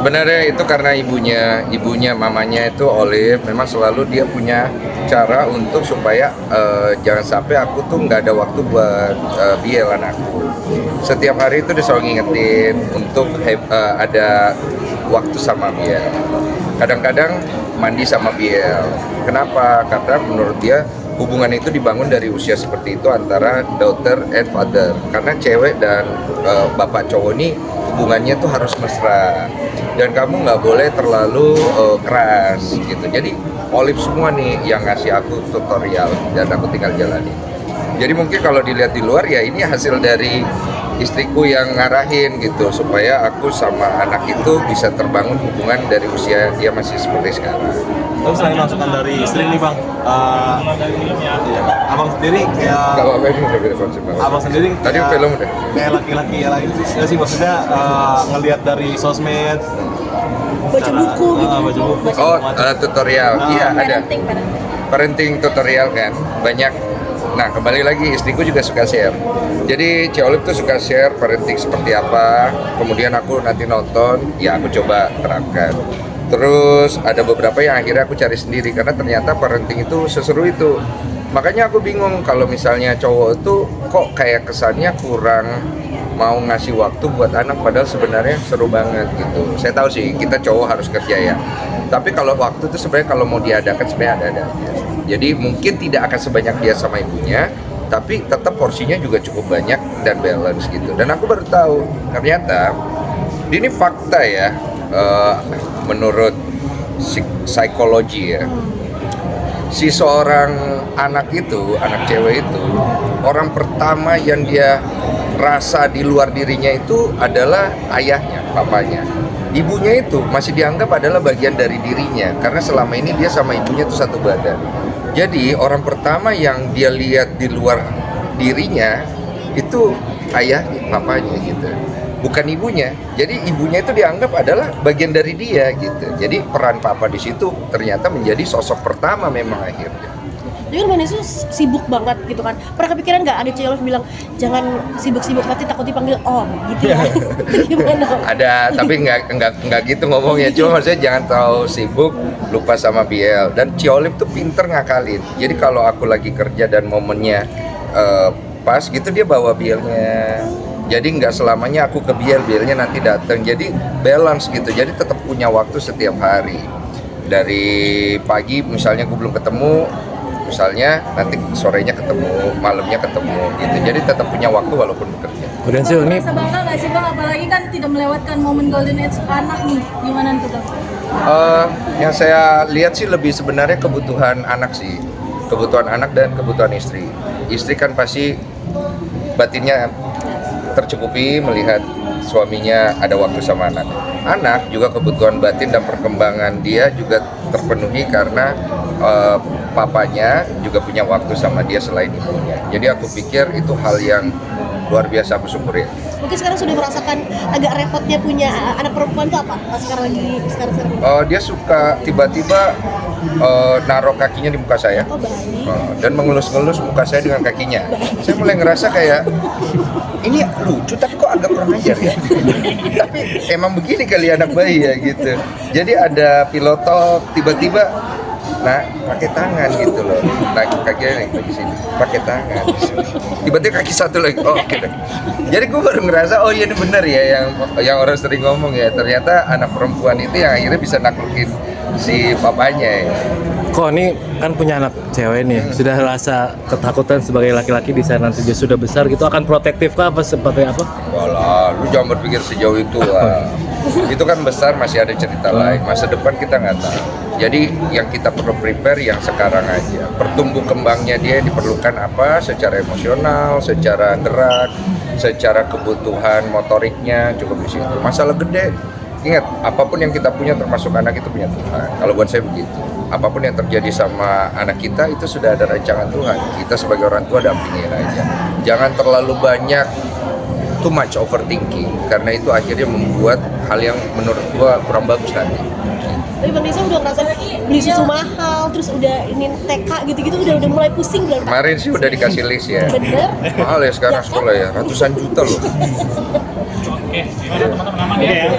Sebenarnya itu karena ibunya mamanya itu Olive, memang selalu dia punya cara untuk supaya jangan sampai aku tuh nggak ada waktu buat Biel anakku. Setiap hari itu dia selalu ngingetin untuk ada waktu sama Biel. Kadang-kadang mandi sama Biel. Kenapa? Karena menurut dia hubungan itu dibangun dari usia seperti itu antara daughter and father. Karena cewek dan bapak cowok ini hubungannya tuh harus mesra. Dan kamu nggak boleh terlalu keras gitu. Jadi Olive semua nih yang ngasih aku tutorial dan aku tinggal jalani. Jadi mungkin kalau dilihat di luar ya ini hasil dari istriku yang ngarahin gitu supaya aku sama anak itu bisa terbangun hubungan dari usia dia masih seperti sekarang. Terus selain masukan dari istri nih bang, abang sendiri kayak Kalau apa ini udah beda konsep banget. abang sendiri Tadi film udah. kayak laki-laki yang lain sih maksudnya ngelihat dari sosmed, Baca buku gitu. baca buku. Oh, tutorial. Iya ada. Parenting. Parenting tutorial kan banyak. Nah kembali lagi istriku juga suka share. Jadi Ci Olive tuh suka share parenting seperti apa. Kemudian aku nanti nonton, ya aku coba terapkan. Terus ada beberapa yang akhirnya aku cari sendiri karena ternyata parenting itu seseru itu. Makanya aku bingung kalau misalnya cowok tuh kok kayak kesannya kurang mau ngasih waktu buat anak padahal sebenarnya seru banget gitu. Saya tahu sih kita cowok harus kerja ya. Tapi kalau waktu itu sebenarnya kalau mau diadakan sebenarnya ada aja. Jadi mungkin tidak akan sebanyak dia sama ibunya, tapi tetap porsinya juga cukup banyak dan balance gitu. Dan aku baru tahu ternyata ini fakta ya. Menurut psikologi ya, si seorang anak itu, anak cewek itu, orang pertama yang dia rasa di luar dirinya itu adalah ayahnya, papanya. Ibunya itu masih dianggap adalah bagian dari dirinya, karena selama ini dia sama ibunya itu satu badan. Jadi orang pertama yang dia lihat di luar dirinya itu ayahnya, papanya gitu. Bukan ibunya. Jadi ibunya itu dianggap adalah bagian dari dia gitu. Jadi peran papa di situ ternyata menjadi sosok pertama memang akhirnya. Jadi kan Bang Yesus sibuk banget gitu kan. Pernah kepikiran nggak ada Ci Olive bilang jangan sibuk-sibuk nanti takut dipanggil om gitu ya? Itu gimana? Ada, tapi nggak gitu ngomongnya. Cuma maksudnya jangan terlalu sibuk, lupa sama Biel. Dan Ci Olive tuh pinter ngakalin. Jadi kalau aku lagi kerja dan momennya pas gitu dia bawa Bielnya. Jadi nggak selamanya aku ke Bielnya nanti datang. Jadi balance gitu. Jadi tetap punya waktu setiap hari. Dari pagi misalnya gue belum ketemu, misalnya nanti sorenya ketemu, malamnya ketemu gitu. Jadi tetap punya waktu walaupun bekerja. Udah sih ini Merasa bangga nggak sih bang? Apalagi kan tidak melewatkan momen golden age anak nih. Gimana tuh bang? Yang saya lihat sih lebih sebenarnya kebutuhan anak sih. Kebutuhan anak dan kebutuhan istri. Istri kan pasti batinnya tercukupi melihat suaminya ada waktu sama anak. Anak juga kebutuhan batin dan perkembangan dia juga terpenuhi karena papanya juga punya waktu sama dia selain ibunya. Jadi aku pikir itu hal yang luar biasa aku syukuri. Mungkin sekarang sudah merasakan agak repotnya punya anak perempuan tuh apa? Sekarang sekarang. Dia suka tiba-tiba naruh kakinya di muka saya. Oh baik. Dan mengelus-ngelus muka saya dengan kakinya. Saya mulai ngerasa kayak ini lucu tapi kok agak kurang ajar ya. Tapi emang begini kali anak bayi ya gitu. Jadi ada pilotok tiba-tiba pakai tangan gitu loh. Kakinya nih di sini pakai tangan. Tiba-tiba kaki satu lagi. Oh gitu. Jadi gue baru ngerasa oh iya ini benar ya yang orang sering ngomong ya. Ternyata anak perempuan itu yang akhirnya bisa naklukin si papanya ya. kok ini kan punya anak cewek nih, sudah rasa ketakutan sebagai laki-laki di saat nanti dia sudah besar gitu akan protektif kah apa seperti apa? Walah, lu jangan berpikir sejauh itu lah. Itu kan besar masih ada cerita lain. Masa depan kita nggak tahu. Jadi yang kita perlu prepare yang sekarang aja. Pertumbuh kembangnya dia diperlukan apa? Secara emosional, secara gerak, secara kebutuhan motoriknya cukup di situ. Masalah gede. Ingat, apapun yang kita punya termasuk anak itu punya Tuhan. Kalau buat saya begitu. Apapun yang terjadi sama anak kita itu sudah ada rancangan Tuhan. Kita sebagai orang tua dampingin aja. Jangan terlalu banyak too much overthinking karena itu akhirnya membuat hal yang menurut gua kurang bagus nanti. Tapi Bang Desa udah ngerasa beli susu mahal, terus udah ini TK gitu-gitu udah mulai pusing belum? Kemarin sih udah dikasih list ya. Bener? Mahal ya sekarang sekolah ya, ratusan juta loh. Oke, gimana teman-teman aman ya?